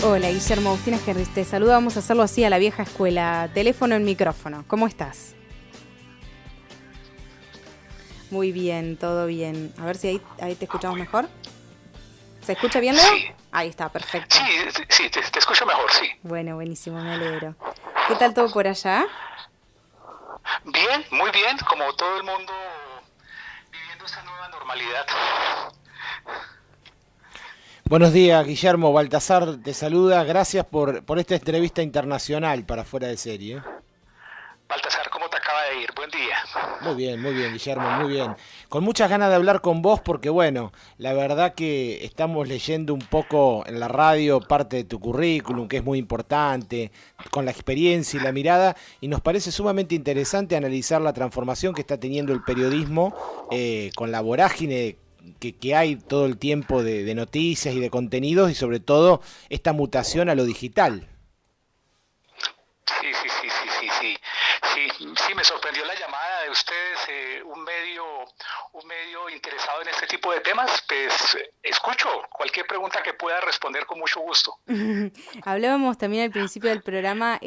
Hola, Guillermo, Agustina Gerris, te saluda, vamos a hacerlo así a la vieja escuela, teléfono en micrófono. ¿Cómo estás? Muy bien, todo bien. A ver si ahí te escuchamos mejor. ¿Se escucha bien, Leo? Sí, Ahí está, perfecto. sí, te escucho mejor, sí. Bueno, buenísimo, me alegro. ¿Qué tal todo por allá? Bien, muy bien, como todo el mundo viviendo esta nueva normalidad. Buenos días, Guillermo. Baltasar te saluda. Gracias por esta entrevista internacional para Fuera de Serie. Baltasar, ¿cómo te acaba de ir? Buen día. Muy bien, Guillermo, muy bien. Con muchas ganas de hablar con vos porque, bueno, la verdad que estamos leyendo un poco en la radio parte de tu currículum, que es muy importante, con la experiencia y la mirada, y nos parece sumamente interesante analizar la transformación que está teniendo el periodismo con la vorágine que hay todo el tiempo de noticias y de contenidos y sobre todo esta mutación a lo digital. Sí, me sorprendió la llamada de ustedes, un medio interesado en este tipo de temas. Pues escucho cualquier pregunta que pueda responder con mucho gusto. Hablábamos también al principio del programa,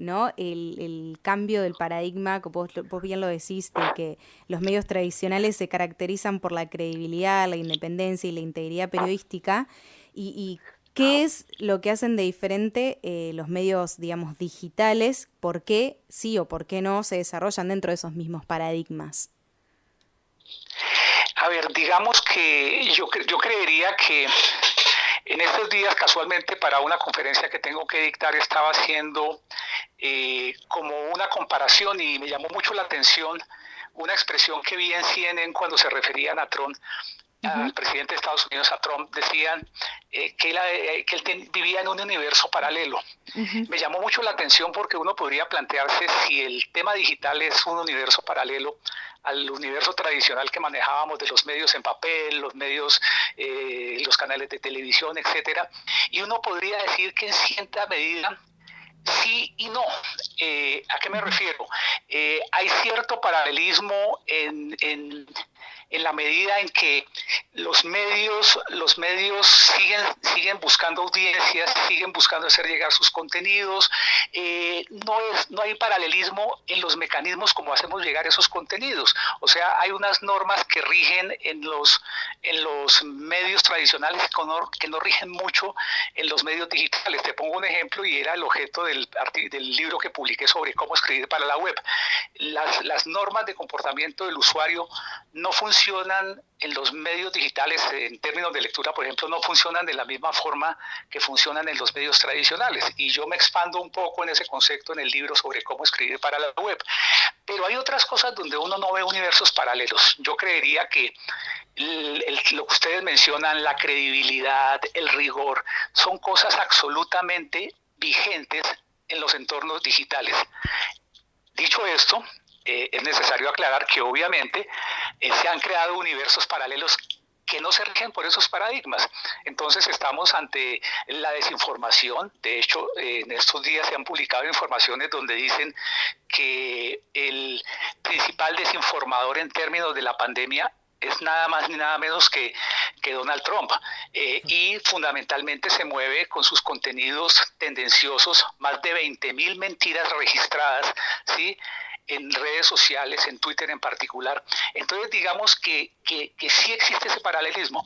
¿no? El cambio del paradigma, que vos bien lo decís, de que los medios tradicionales se caracterizan por la credibilidad, la independencia y la integridad periodística. Y ¿qué es lo que hacen de diferente los medios, digamos, digitales? ¿Por qué sí o por qué no se desarrollan dentro de esos mismos paradigmas? A ver, digamos que yo creería que en estos días, casualmente, para una conferencia que tengo que dictar, estaba haciendo como una comparación y me llamó mucho la atención una expresión que vi en CNN cuando se referían a Trump, Ujú. al presidente de Estados Unidos, a Trump, decían que él vivía en un universo paralelo. Ujú. Me llamó mucho la atención porque uno podría plantearse si el tema digital es un universo paralelo al universo tradicional que manejábamos de los medios en papel, los medios, los canales de televisión, etcétera. Y uno podría decir que en cierta medida sí y no. ¿A qué me Ujú. refiero? Hay cierto paralelismo en la medida en que los medios siguen buscando audiencias, siguen buscando hacer llegar sus contenidos. No hay paralelismo en los mecanismos como hacemos llegar esos contenidos. O sea, hay unas normas que rigen en los medios tradicionales que no rigen mucho en los medios digitales. Te pongo un ejemplo y era el objeto del libro que publiqué sobre cómo escribir para la web. Las normas de comportamiento del usuario no funcionan en los medios digitales en términos de lectura, por ejemplo, no funcionan de la misma forma que funcionan en los medios tradicionales. Y yo me expando un poco en ese concepto en el libro sobre cómo escribir para la web. Pero hay otras cosas donde uno no ve universos paralelos. Yo creería que lo que ustedes mencionan, la credibilidad, el rigor, son cosas absolutamente vigentes en los entornos digitales. Dicho esto, es necesario aclarar que obviamente se han creado universos paralelos que no se rigen por esos paradigmas. Entonces estamos ante la desinformación. De hecho, en estos días se han publicado informaciones donde dicen que el principal desinformador en términos de la pandemia es nada más ni nada menos que Donald Trump. Y fundamentalmente se mueve con sus contenidos tendenciosos, más de 20.000 mentiras registradas, ¿sí? En redes sociales, en Twitter en particular. Entonces digamos que sí existe ese paralelismo.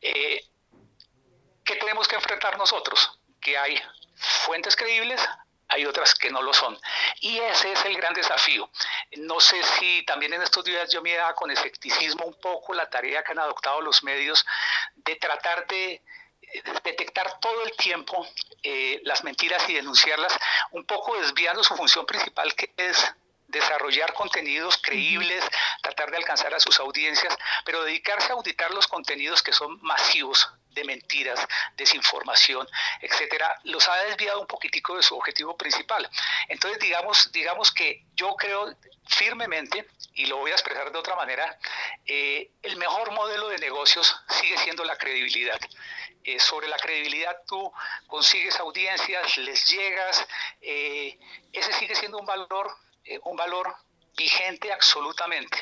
Eh, ¿Qué tenemos que enfrentar nosotros? Que hay fuentes creíbles, hay otras que no lo son. Y ese es el gran desafío. No sé si también en estos días yo me daba con escepticismo un poco la tarea que han adoptado los medios de tratar de detectar todo el tiempo las mentiras y denunciarlas, un poco desviando su función principal, que es desarrollar contenidos Ujú. creíbles, tratar de alcanzar a sus audiencias, pero dedicarse a auditar los contenidos que son masivos de mentiras, desinformación, etcétera, los ha desviado un poquitico de su objetivo principal. Entonces, digamos que yo creo firmemente, y lo voy a expresar de otra manera, el mejor modelo de negocios sigue siendo la credibilidad. Sobre la credibilidad tú consigues audiencias, les llegas, ese sigue siendo un valor vigente absolutamente.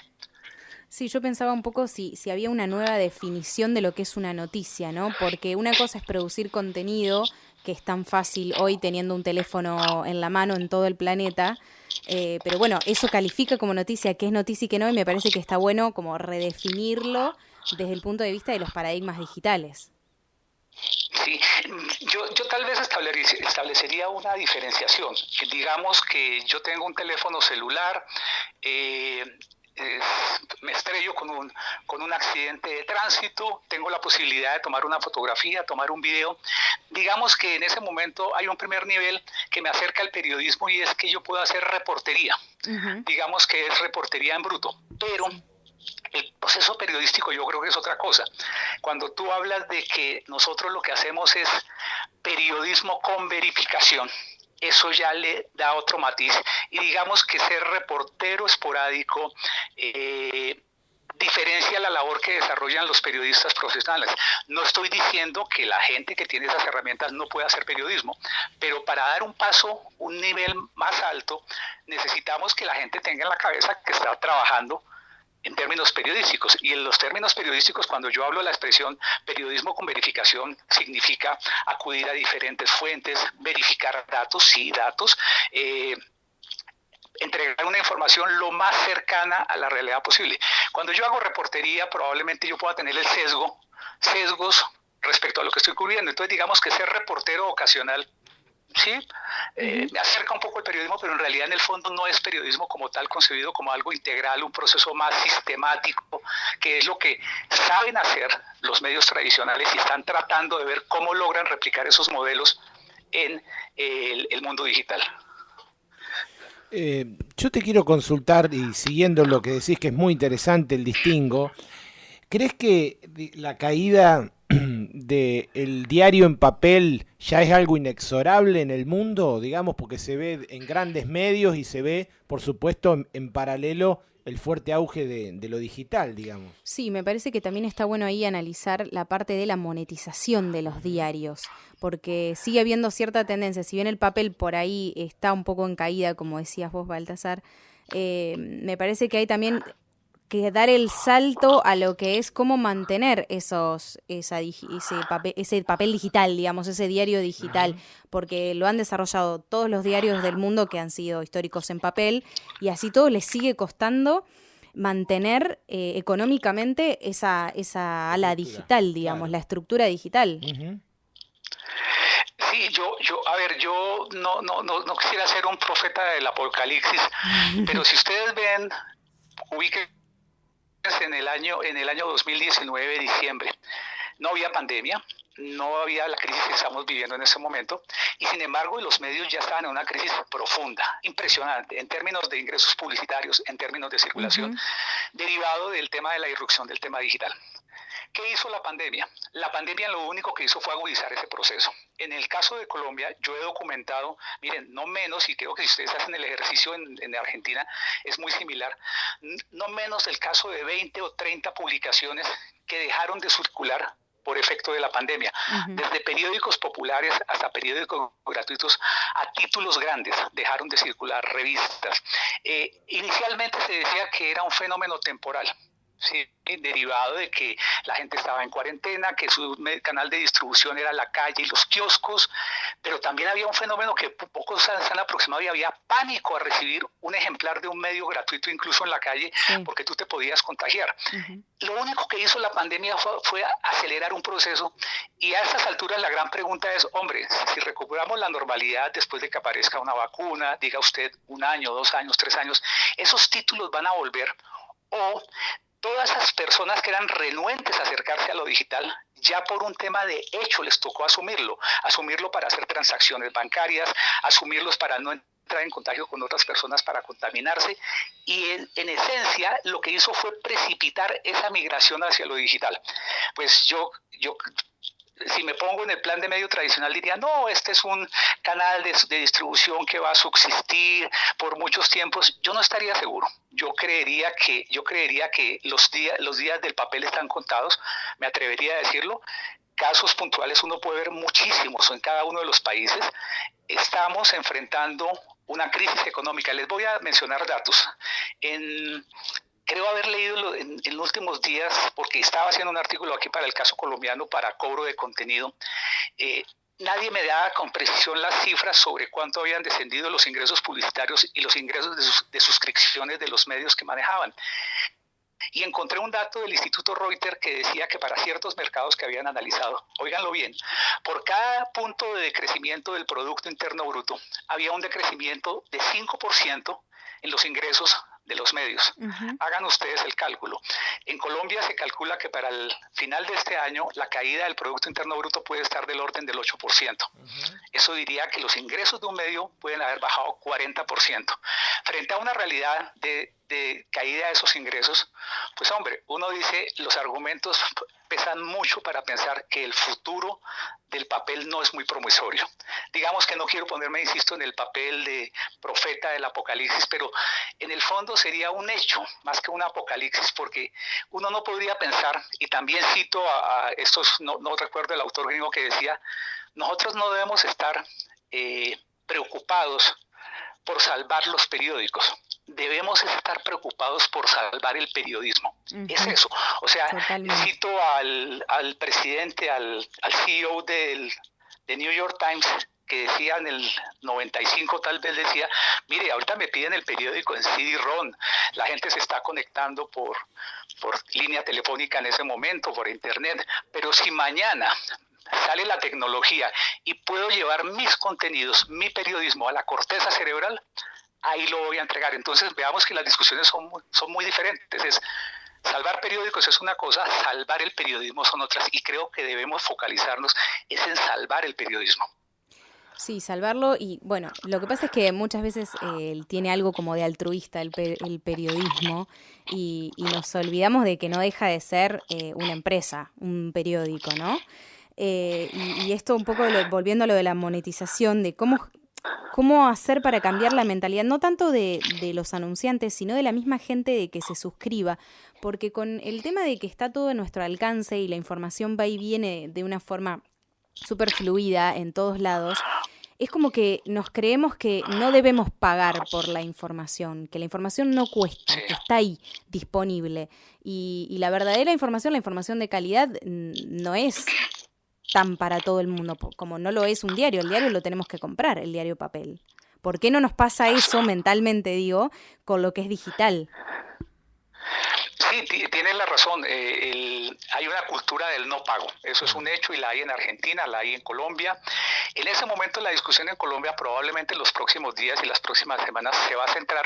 Sí, yo pensaba un poco si había una nueva definición de lo que es una noticia, ¿no? Porque una cosa es producir contenido, que es tan fácil hoy teniendo un teléfono en la mano en todo el planeta. Pero bueno, eso califica como noticia, qué es noticia y qué no, y me parece que está bueno como redefinirlo desde el punto de vista de los paradigmas digitales. Sí, yo tal vez establecería una diferenciación. Digamos que yo tengo un teléfono celular, eh, eh, me estrello con un accidente de tránsito, tengo la posibilidad de tomar una fotografía, tomar un video. Digamos que en ese momento hay un primer nivel que me acerca al periodismo y es que yo puedo hacer reportería. Ujú. Digamos que es reportería en bruto, pero Sí. el proceso periodístico yo creo que es otra cosa. Cuando tú hablas de que nosotros lo que hacemos es periodismo con verificación, eso ya le da otro matiz. Y digamos que ser reportero esporádico diferencia la labor que desarrollan los periodistas profesionales. No estoy diciendo que la gente que tiene esas herramientas no pueda hacer periodismo, pero para dar un paso, un nivel más alto, necesitamos que la gente tenga en la cabeza que está trabajando en términos periodísticos. Y en los términos periodísticos, cuando yo hablo de la expresión periodismo con verificación, significa acudir a diferentes fuentes, verificar datos, sí, datos, entregar una información lo más cercana a la realidad posible. Cuando yo hago reportería, probablemente yo pueda tener sesgos respecto a lo que estoy cubriendo. Entonces, digamos que ser reportero ocasional, sí, Ujú. me acerca un poco el periodismo, pero en realidad en el fondo no es periodismo como tal concebido como algo integral, un proceso más sistemático, que es lo que saben hacer los medios tradicionales y están tratando de ver cómo logran replicar esos modelos en el mundo digital. Yo te quiero consultar, y siguiendo lo que decís que es muy interesante el distingo, ¿crees que la caída del diario en papel ya es algo inexorable en el mundo, digamos, porque se ve en grandes medios y se ve, por supuesto, en paralelo el fuerte auge de lo digital, digamos? Sí, me parece que también está bueno ahí analizar la parte de la monetización de los Ujú. diarios, porque sigue habiendo cierta tendencia, si bien el papel por ahí está un poco en caída, como decías vos, Baltasar, me parece que hay también que dar el salto a lo que es cómo mantener ese papel digital, digamos, ese diario digital, Ujú. porque lo han desarrollado todos los diarios del mundo que han sido históricos en papel, y así todo les sigue costando mantener económicamente esa ala Estructura, digital, digamos, claro. la estructura digital. Ujú. Sí, a ver, yo no quisiera ser un profeta del apocalipsis, pero si ustedes ven, ubiquen en el año 2019, diciembre. No había pandemia, no había la crisis que estamos viviendo en ese momento, y sin embargo los medios ya estaban en una crisis profunda, impresionante, en términos de ingresos publicitarios, en términos de circulación, Ujú. derivado del tema de la irrupción del tema digital. ¿Qué hizo la pandemia? La pandemia lo único que hizo fue agudizar ese proceso. En el caso de Colombia, yo he documentado, miren, no menos, y creo que si ustedes hacen el ejercicio en Argentina, es muy similar, no menos del caso de 20 o 30 publicaciones que dejaron de circular por efecto de la pandemia, Ujú. desde periódicos populares hasta periódicos gratuitos a títulos grandes, dejaron de circular revistas. Inicialmente se decía que era un fenómeno temporal, sí, derivado de que la gente estaba en cuarentena, que su canal de distribución era la calle y los kioscos, pero también había un fenómeno que pocos se han aproximado y había pánico a recibir un ejemplar de un medio gratuito incluso en la calle Sí. porque tú te podías contagiar. Ujú. Lo único que hizo la pandemia fue acelerar un proceso y a estas alturas la gran pregunta es, hombre, si recuperamos la normalidad después de que aparezca una vacuna, diga usted 1 año, 2 años, 3 años, ¿esos títulos van a volver? O todas esas personas que eran renuentes a acercarse a lo digital, ya por un tema de hecho les tocó asumirlo para hacer transacciones bancarias, asumirlos para no entrar en contagio con otras personas para contaminarse y en esencia lo que hizo fue precipitar esa migración hacia lo digital. Pues yo si me pongo en el plan de medio tradicional diría, no, este es un canal de distribución que va a subsistir por muchos tiempos. Yo no estaría seguro. Yo creería que los días del papel están contados, me atrevería a decirlo. Casos puntuales uno puede ver muchísimos en cada uno de los países. Estamos enfrentando una crisis económica. Les voy a mencionar datos. En, Creo haber leído en los últimos días, porque estaba haciendo un artículo aquí para el caso colombiano para cobro de contenido, eh, nadie me daba con precisión las cifras sobre cuánto habían descendido los ingresos publicitarios y los ingresos de suscripciones de los medios que manejaban. Y encontré un dato del Instituto Reuters que decía que para ciertos mercados que habían analizado, óiganlo bien, por cada punto de decrecimiento del Producto Interno Bruto, había un decrecimiento de 5% en los ingresos de los medios. Hagan ustedes el cálculo. En Colombia se calcula que para el final de este año la caída del Producto Interno Bruto puede estar del orden del 8%. Eso diría que los ingresos de un medio pueden haber bajado 40%. Frente a una realidad de caída de esos ingresos, pues hombre, uno dice, los argumentos pesan mucho para pensar que el futuro del papel no es muy promisorio. Digamos que no quiero ponerme, insisto, en el papel de profeta del apocalipsis, pero en el fondo sería un hecho más que un apocalipsis, porque uno no podría pensar, y también cito a estos, no recuerdo el autor gringo que decía, nosotros no debemos estar preocupados por salvar los periódicos. Debemos estar preocupados por salvar el periodismo. Es eso. O sea, totalmente. Cito al presidente, al CEO de New York Times, que decía en el 95, tal vez decía, mire, ahorita me piden el periódico en CD-ROM, la gente se está conectando por línea telefónica en ese momento, por internet, pero si mañana sale la tecnología y puedo llevar mis contenidos, mi periodismo a la corteza cerebral, ahí lo voy a entregar. Entonces veamos que las discusiones son muy diferentes. Salvar periódicos es una cosa, salvar el periodismo son otras, y creo que debemos focalizarnos es en salvar el periodismo. Sí, salvarlo, y bueno, lo que pasa es que muchas veces tiene algo como de altruista el periodismo, y nos olvidamos de que no deja de ser una empresa, un periódico, ¿no? Y esto un poco volviendo a lo de la monetización, de cómo hacer para cambiar la mentalidad, no tanto de los anunciantes, sino de la misma gente de que se suscriba, porque con el tema de que está todo a nuestro alcance y la información va y viene de una forma súper fluida en todos lados, es como que nos creemos que no debemos pagar por la información, que la información no cuesta, que está ahí disponible, y la verdadera información, la información de calidad, no es tan para todo el mundo como no lo es un diario. El diario lo tenemos que comprar, el diario papel. ¿Por qué no nos pasa eso mentalmente, digo, con lo que es digital? Sí, tienes la razón. Hay una cultura del no pago. Eso es un hecho, y la hay en Argentina, la hay en Colombia. En ese momento la discusión en Colombia, probablemente en los próximos días y las próximas semanas, se va a centrar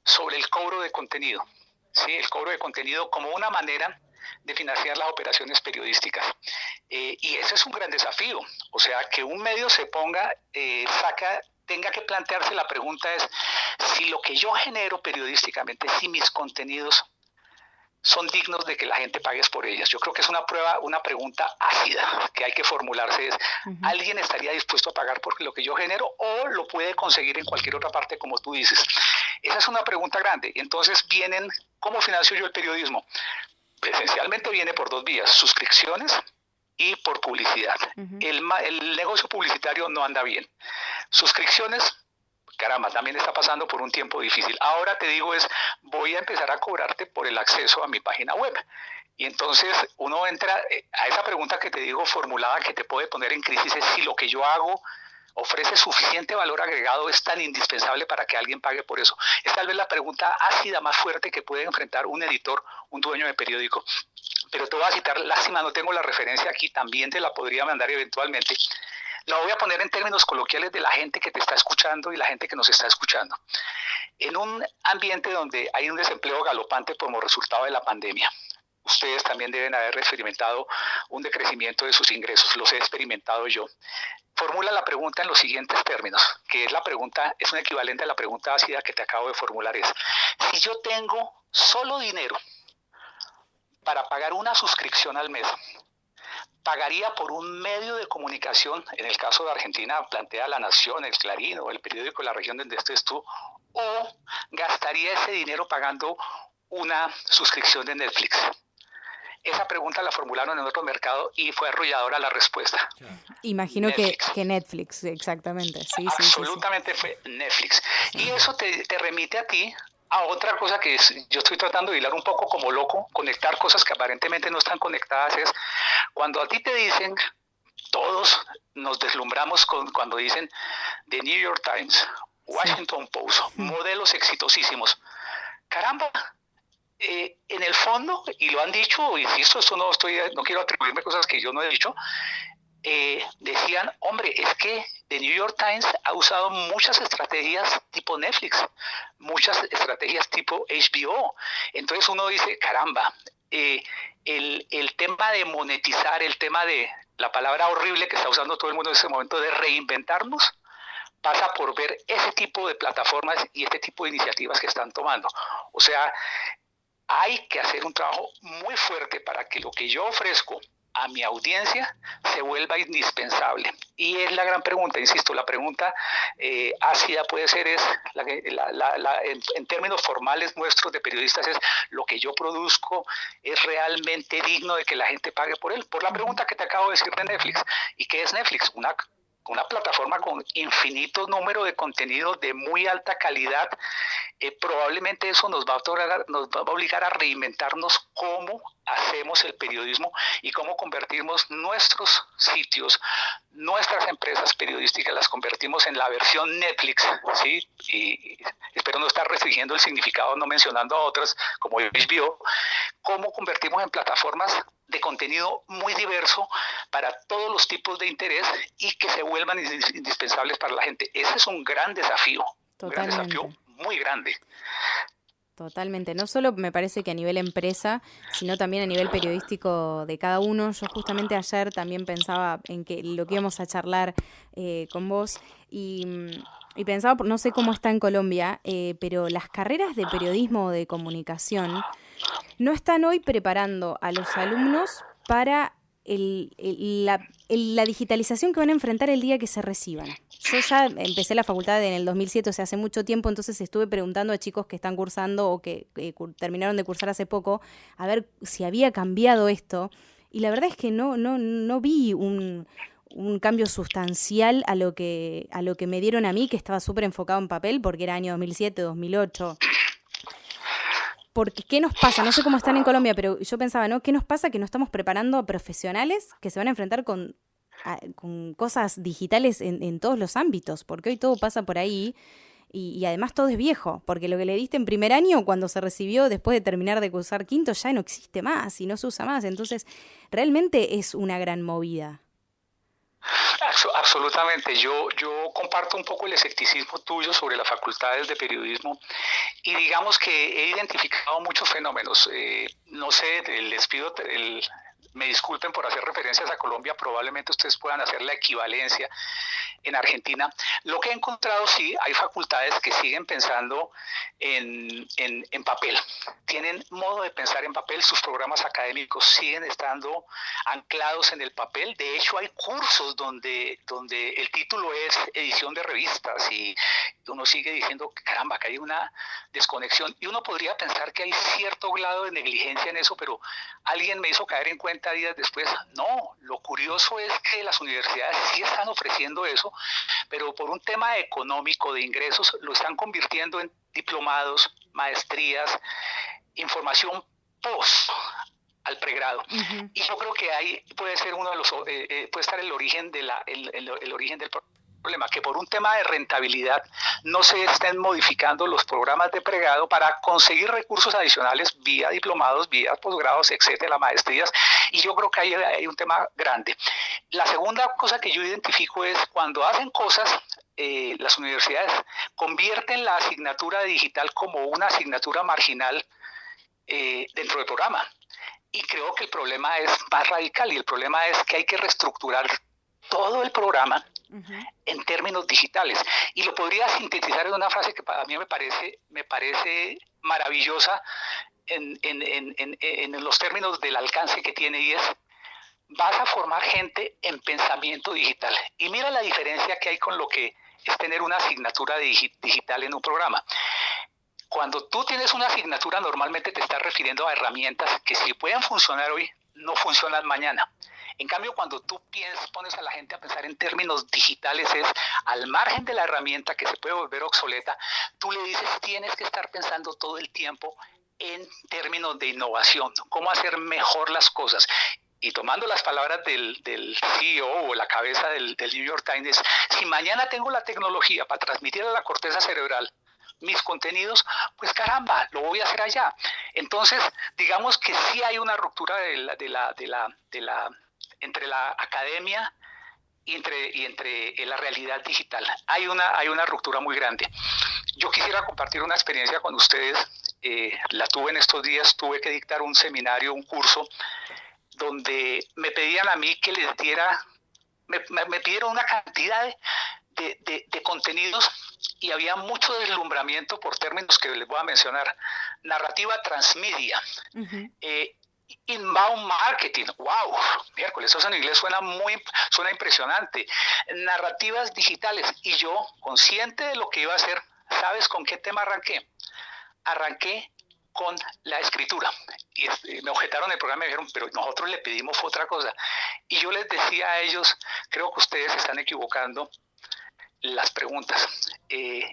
sobre el cobro de contenido. ¿Sí? El cobro de contenido como una manera de financiar las operaciones periodísticas. Y ese es un gran desafío. O sea, que un medio se ponga, tenga que plantearse la pregunta es, si lo que yo genero periodísticamente, si mis contenidos son dignos de que la gente pague por ellas. Yo creo que es una pregunta ácida que hay que formularse. Es, ¿alguien estaría dispuesto a pagar por lo que yo genero, o lo puede conseguir en cualquier otra parte, como tú dices? Esa es una pregunta grande. Entonces vienen, ¿cómo financio yo el periodismo? Esencialmente viene por dos vías: suscripciones y por publicidad. El negocio publicitario no anda bien. Suscripciones, caramba, también está pasando por un tiempo difícil. Ahora te digo voy a empezar a cobrarte por el acceso a mi página web. Y entonces uno entra a esa pregunta que te digo formulada, que te puede poner en crisis, es si lo que yo hago ofrece suficiente valor agregado, es tan indispensable para que alguien pague por eso. Es tal vez la pregunta ácida más fuerte que puede enfrentar un editor, un dueño de periódico. Pero te voy a citar, lástima, no tengo la referencia aquí, también te la podría mandar eventualmente. La voy a poner en términos coloquiales de la gente que te está escuchando y la gente que nos está escuchando. En un ambiente donde hay un desempleo galopante como resultado de la pandemia, ustedes también deben haber experimentado un decrecimiento de sus ingresos, los he experimentado yo. Formula la pregunta en los siguientes términos, que es un equivalente a la pregunta ácida que te acabo de formular. Es, si yo tengo solo dinero para pagar una suscripción al mes, ¿pagaría por un medio de comunicación? En el caso de Argentina, plantea La Nación, el Clarín o el periódico de la región donde estés tú, ¿o gastaría ese dinero pagando una suscripción de Netflix? Esa pregunta la formularon en otro mercado y fue arrolladora la respuesta. Imagino Netflix. que Netflix, exactamente. Sí, absolutamente sí. Fue Netflix. Y eso te remite a ti a otra cosa que yo estoy tratando de hilar un poco como loco, conectar cosas que aparentemente no están conectadas. Es cuando a ti te dicen, todo todos nos deslumbramos cuando dicen The New York Times, Washington Post, modelos exitosísimos. Caramba, en el fondo, y lo han dicho, insisto, esto no quiero atribuirme cosas que yo no he dicho, decían, hombre, es que The New York Times ha usado muchas estrategias tipo Netflix, muchas estrategias tipo HBO. Entonces uno dice, caramba, el tema de monetizar, el tema de la palabra horrible que está usando todo el mundo en ese momento de reinventarnos, pasa por ver ese tipo de plataformas y este tipo de iniciativas que están tomando. O sea, hay que hacer un trabajo muy fuerte para que lo que yo ofrezco a mi audiencia se vuelva indispensable. Y es la gran pregunta, insisto, la pregunta ácida puede ser, en términos formales nuestros de periodistas, es lo que yo produzco es realmente digno de que la gente pague por él. Por la pregunta que te acabo de decir de Netflix. ¿Y qué es Netflix? Una plataforma con infinito número de contenidos de muy alta calidad. Probablemente eso nos va a obligar a reinventarnos cómo hacemos el periodismo y cómo convertimos nuestros sitios, nuestras empresas periodísticas, las convertimos en la versión Netflix, ¿sí? Y espero no estar restringiendo el significado, no mencionando a otras como HBO, cómo convertimos en plataformas de contenido muy diverso para todos los tipos de interés y que se vuelvan indispensables para la gente. Ese es un gran desafío. Totalmente. Un gran desafío muy grande. Totalmente, no solo me parece que a nivel empresa, sino también a nivel periodístico de cada uno. Yo justamente ayer también pensaba en que lo que íbamos a charlar con vos y pensaba, no sé cómo está en Colombia, pero las carreras de periodismo o de comunicación no están hoy preparando a los alumnos para la digitalización que van a enfrentar el día que se reciban. Yo ya empecé la facultad en el 2007, o sea, hace mucho tiempo, entonces estuve preguntando a chicos que están cursando o que terminaron de cursar hace poco, a ver si había cambiado esto. Y la verdad es que no vi un cambio sustancial a lo que me dieron a mí, que estaba súper enfocado en papel, porque era año 2007, 2008. Porque, ¿qué nos pasa? No sé cómo están en Colombia, pero yo pensaba, ¿no? ¿Qué nos pasa? Que no estamos preparando a profesionales que se van a enfrentar con cosas digitales en todos los ámbitos, porque hoy todo pasa por ahí y además todo es viejo, porque lo que le diste en primer año, cuando se recibió después de terminar de cursar quinto, ya no existe más y no se usa más. Entonces, realmente es una gran movida. Absolutamente. Yo comparto un poco el escepticismo tuyo sobre las facultades de periodismo y digamos que he identificado muchos fenómenos. No sé, les pido, me disculpen por hacer referencias a Colombia, probablemente ustedes puedan hacer la equivalencia en Argentina. Lo que he encontrado, sí, hay facultades que siguen pensando en papel. Tienen modo de pensar en papel, sus programas académicos siguen estando anclados en el papel. De hecho, hay cursos donde el título es edición de revistas y uno sigue diciendo, caramba, que hay una desconexión. Y uno podría pensar que hay cierto grado de negligencia en eso, pero alguien me hizo caer en cuenta días después, no, lo curioso es que las universidades sí están ofreciendo eso, pero por un tema económico de ingresos lo están convirtiendo en diplomados, maestrías, información post al pregrado. Uh-huh. Y yo creo que ahí puede ser uno de los puede estar el origen el origen del problema, que por un tema de rentabilidad no se estén modificando los programas de pregrado para conseguir recursos adicionales vía diplomados, vía posgrados, etcétera, maestrías, y yo creo que ahí hay un tema grande. La segunda cosa que yo identifico es cuando hacen cosas, las universidades convierten la asignatura digital como una asignatura marginal dentro del programa. Y creo que el problema es más radical y el problema es que hay que reestructurar todo el programa uh-huh. en términos digitales. Y lo podría sintetizar en una frase que para mí me parece maravillosa en los términos del alcance que tiene, y es: vas a formar gente en pensamiento digital. Y mira la diferencia que hay con lo que es tener una asignatura digital en un programa. Cuando tú tienes una asignatura, normalmente te estás refiriendo a herramientas que si pueden funcionar hoy, no funcionan mañana. En cambio, cuando tú pones a la gente a pensar en términos digitales, es al margen de la herramienta que se puede volver obsoleta, tú le dices, tienes que estar pensando todo el tiempo en términos de innovación, cómo hacer mejor las cosas. y tomando las palabras del CEO o la cabeza del New York Times, si mañana tengo la tecnología para transmitir a la corteza cerebral mis contenidos, pues caramba, lo voy a hacer allá. Entonces, digamos que sí hay una ruptura entre la academia y entre la realidad digital. Hay una ruptura muy grande. Yo quisiera compartir una experiencia con ustedes. La tuve en estos días, tuve que dictar un seminario, un curso, donde me pedían a mí que les diera, me pidieron una cantidad de contenidos y había mucho deslumbramiento por términos que les voy a mencionar. Narrativa transmedia, inbound marketing, wow, miércoles, eso en inglés suena impresionante. Narrativas digitales, y yo, consciente de lo que iba a hacer, ¿sabes con qué tema arranqué? Arranqué con la escritura. Y me objetaron el programa y me dijeron, pero nosotros le pedimos otra cosa. Y yo les decía a ellos, creo que ustedes están equivocando las preguntas. Y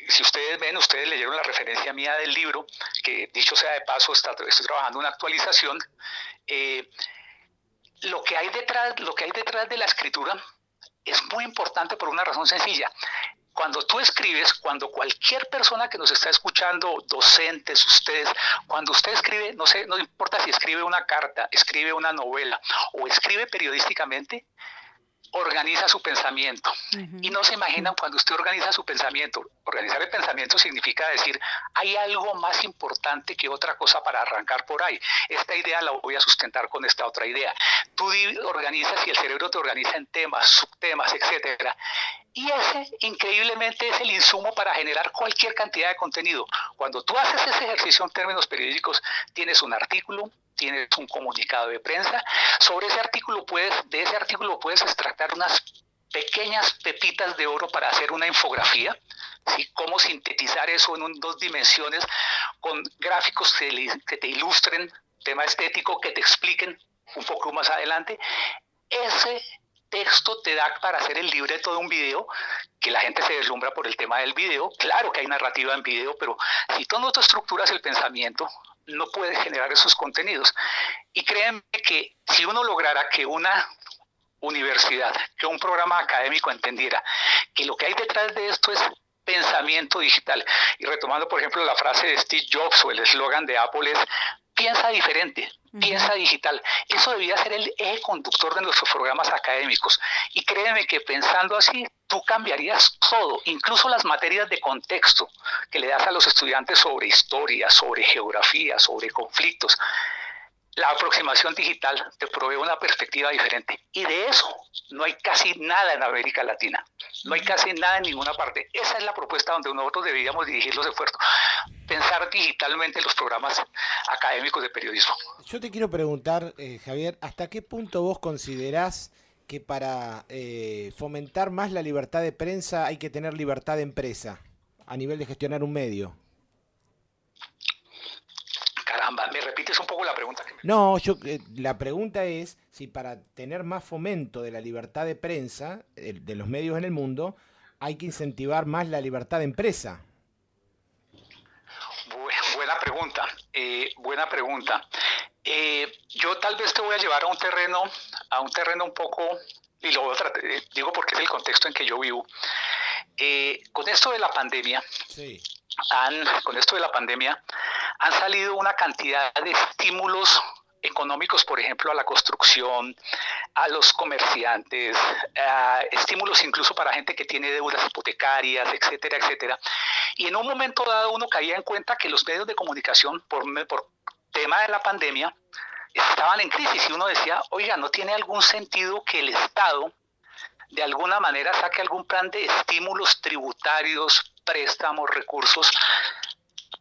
si ustedes ven, ustedes leyeron la referencia mía del libro, que dicho sea de paso, estoy trabajando una actualización. Lo que hay detrás de la escritura es muy importante por una razón sencilla. Cuando tú escribes, cuando cualquier persona que nos está escuchando, docentes, ustedes, cuando usted escribe, no importa si escribe una carta, escribe una novela o escribe periodísticamente, organiza su pensamiento. Y no se imaginan cuando usted organiza su pensamiento. Organizar el pensamiento significa decir, hay algo más importante que otra cosa para arrancar por ahí. Esta idea la voy a sustentar con esta otra idea. Tú organizas y el cerebro te organiza en temas, subtemas, etcétera. Y ese, increíblemente, es el insumo para generar cualquier cantidad de contenido. Cuando tú haces ese ejercicio en términos periodísticos, tienes un artículo, tienes un comunicado de prensa. Sobre ese artículo de ese artículo puedes extractar unas pequeñas pepitas de oro para hacer una infografía, ¿sí? Cómo sintetizar eso en 2 dimensiones con gráficos que te ilustren, tema estético, que te expliquen un poco más adelante. Ese texto te da para hacer el libreto de un video, que la gente se deslumbra por el tema del video. Claro que hay narrativa en video, pero si tú no te estructuras el pensamiento, no puedes generar esos contenidos. Y créanme que si uno lograra que una universidad, que un programa académico entendiera que lo que hay detrás de esto es pensamiento digital, y retomando por ejemplo la frase de Steve Jobs o el eslogan de Apple es piensa diferente, piensa digital. Eso debía ser el eje conductor de nuestros programas académicos. Y créeme que pensando así, tú cambiarías todo, incluso las materias de contexto que le das a los estudiantes sobre historia, sobre geografía, sobre conflictos. La aproximación digital te provee una perspectiva diferente. Y de eso no hay casi nada en América Latina. No hay casi nada en ninguna parte. Esa es la propuesta donde nosotros deberíamos dirigir los esfuerzos. Pensar digitalmente los programas académicos de periodismo. Yo te quiero preguntar, Javier, ¿hasta qué punto vos considerás que para fomentar más la libertad de prensa hay que tener libertad de empresa a nivel de gestionar un medio? Caramba, ¿me repites un poco la pregunta? No, la pregunta es si para tener más fomento de la libertad de prensa, de los medios en el mundo, hay que incentivar más la libertad de empresa. Buena pregunta. Yo tal vez te voy a llevar a un terreno un poco, y lo voy a tratar, digo porque es el contexto en que yo vivo. Con esto de la pandemia, sí. Han salido una cantidad de estímulos económicos, por ejemplo, a la construcción, a los comerciantes, estímulos incluso para gente que tiene deudas hipotecarias, etcétera, etcétera. Y en un momento dado uno caía en cuenta que los medios de comunicación, por tema de la pandemia, estaban en crisis y uno decía, oiga, ¿no tiene algún sentido que el Estado de alguna manera saque algún plan de estímulos tributarios, préstamos, recursos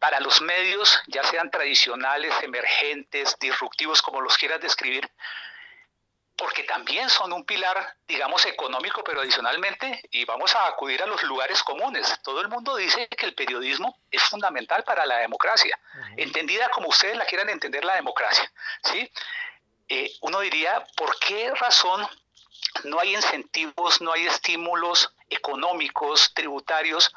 para los medios, ya sean tradicionales, emergentes, disruptivos, como los quieras describir, porque también son un pilar, digamos, económico, pero adicionalmente, y vamos a acudir a los lugares comunes. Todo el mundo dice que el periodismo es fundamental para la democracia, entendida como ustedes la quieran entender la democracia, ¿sí? Uno diría, ¿por qué razón no hay incentivos, no hay estímulos económicos, tributarios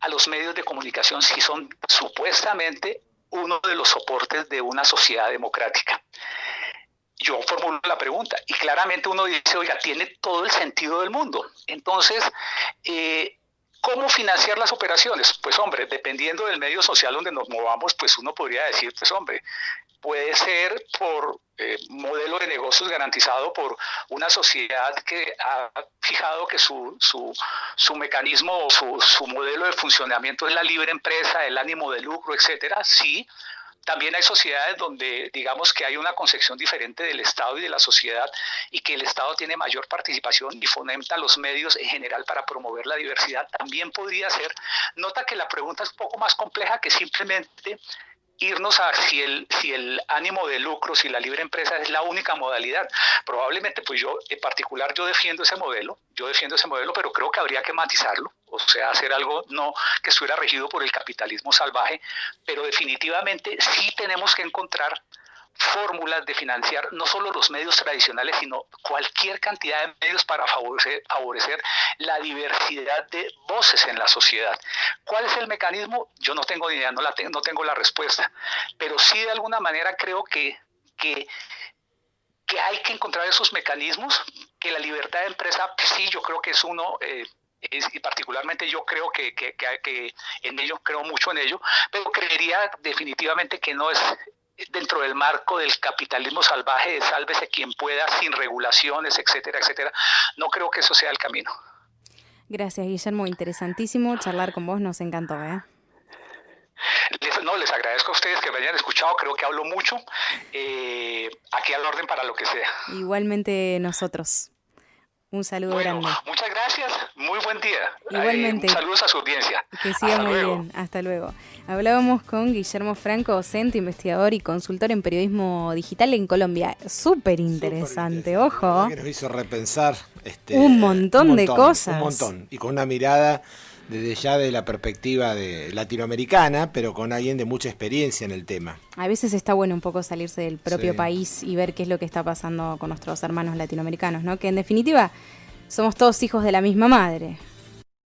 a los medios de comunicación si son supuestamente uno de los soportes de una sociedad democrática? yo formulo la pregunta y claramente uno dice, oiga, tiene todo el sentido del mundo. Entonces, ¿cómo financiar las operaciones? Pues hombre, dependiendo del medio social donde nos movamos, pues uno podría decir, pues hombre, puede ser por modelo de negocios garantizado por una sociedad que ha fijado que su mecanismo, su modelo de funcionamiento es la libre empresa, el ánimo de lucro, etcétera. Sí. También hay sociedades donde digamos que hay una concepción diferente del Estado y de la sociedad y que el Estado tiene mayor participación y fomenta los medios en general para promover la diversidad. También podría ser. Nota que la pregunta es un poco más compleja que simplemente irnos a si el ánimo de lucro, si la libre empresa es la única modalidad. Probablemente, pues yo en particular yo defiendo ese modelo, pero creo que habría que matizarlo, o sea, hacer algo no que estuviera regido por el capitalismo salvaje, pero definitivamente sí tenemos que encontrar fórmulas de financiar no solo los medios tradicionales, sino cualquier cantidad de medios para favorecer la diversidad de voces en la sociedad. ¿Cuál es el mecanismo? Yo no tengo ni idea, no tengo la respuesta, pero sí de alguna manera creo que hay que encontrar esos mecanismos, que la libertad de empresa, sí, yo creo que es uno, y particularmente yo creo que en ello, creo mucho en ello, pero creería definitivamente que no es dentro del marco del capitalismo salvaje de sálvese quien pueda, sin regulaciones, etcétera, etcétera. No creo que eso sea el camino. Gracias, Guillermo. Interesantísimo charlar con vos, nos encantó, ¿eh? Les agradezco a ustedes que me hayan escuchado, creo que hablo mucho. Aquí al orden para lo que sea. Igualmente nosotros. Un saludo grande. Muchas gracias, muy buen día. Igualmente. Saludos a su audiencia. Que siga muy bien, hasta luego. Hablábamos con Guillermo Franco, docente, investigador y consultor en periodismo digital en Colombia. Súper interesante, ojo. Que nos hizo repensar un montón de cosas. Un montón, y con una mirada desde ya de la perspectiva de latinoamericana, pero con alguien de mucha experiencia en el tema. A veces está bueno un poco salirse del propio país y ver qué es lo que está pasando con nuestros hermanos latinoamericanos, ¿no? Que en definitiva somos todos hijos de la misma madre.